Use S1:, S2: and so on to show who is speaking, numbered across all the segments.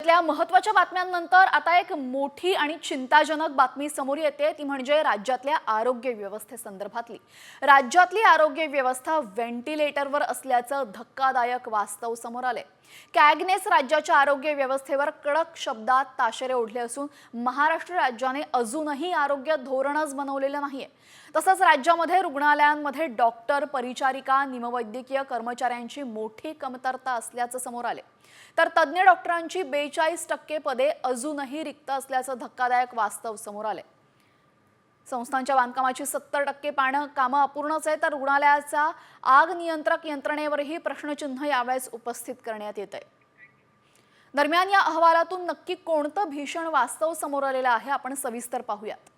S1: यातल्या महत्त्वाच्या बातम्यांनंतर आता एक मोठी आणि चिंताजनक बातमी समोर येते, ती म्हणजे राज्यातल्या आरोग्य व्यवस्थेसंदर्भातली। राज्यातली आरोग्य व्यवस्था व्हेंटिलेटरवर असल्याचं धक्कादायक वास्तव समोर आले। कॅगनेस राज्याच्या आरोग्य व्यवस्थेवर कडक शब्दात ताशेरे ओढले असून महाराष्ट्र राज्याने अजूनही आरोग्य धोरणच बनवलेलं नाहीये। तसंच राज्यामध्ये रुग्णालयांमध्ये डॉक्टर, परिचारिका, निमवैद्यकीय कर्मचाऱ्यांची मोठी कमतरता असल्याचं समोर आले। तर तज्ञ डॉक्टरांची 42% पदे अजूनही रिक्त असल्याचं धक्कादायक वास्तव समोर आले। संस्थांच्या बांधकामाची 70% कामं अपूर्णच आहे, तर रुग्णालयाचा आग नियंत्रक यंत्रणेवरही प्रश्नचिन्ह यावेळेस उपस्थित करण्यात येत आहे। दरम्यान या अहवालातून नक्की कोणतं भीषण वास्तव समोर आलेलं आहे, आपण सविस्तर पाहूयात।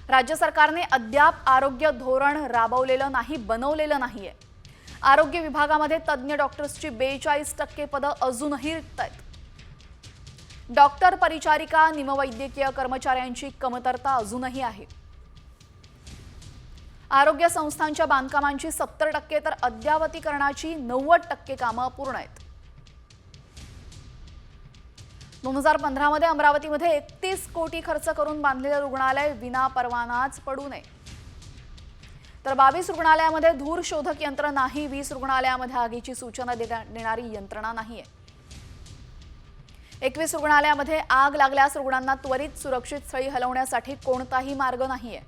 S1: राज्य सरकारने अद्याप आरोग्य धोरण राबवलेलं नाही, बनवलेलं नाहीये। आरोग्य विभागामध्ये तज्ञ डॉक्टर्सची 42% पदं अजूनही रिक्त आहेत। डॉक्टर, परिचारिका, निमवैद्यकीय कर्मचाऱ्यांची कमतरता अजूनही आहे। आरोग्य संस्थांच्या बांधकामांची 70% तर अद्यावतीकरणाची 90% कामं अपूर्ण आहेत। 2015 मध्ये अमरावतीमध्ये 31 कोटी खर्च करून बांधलेलं रुग्णालय विना परवानाच पडू नये। तर 22 रुग्णालयामध्ये धूर शोधक यंत्र नाही, 20 रुग्णालयामध्ये आगीची सूचना देणारी यंत्रणा नाहीये। 21 रुग्णालयामध्ये आग लागल्यास रुग्णांना त्वरित सुरक्षित स्थळी हलवण्यासाठी कोणताही मार्ग नाहीये।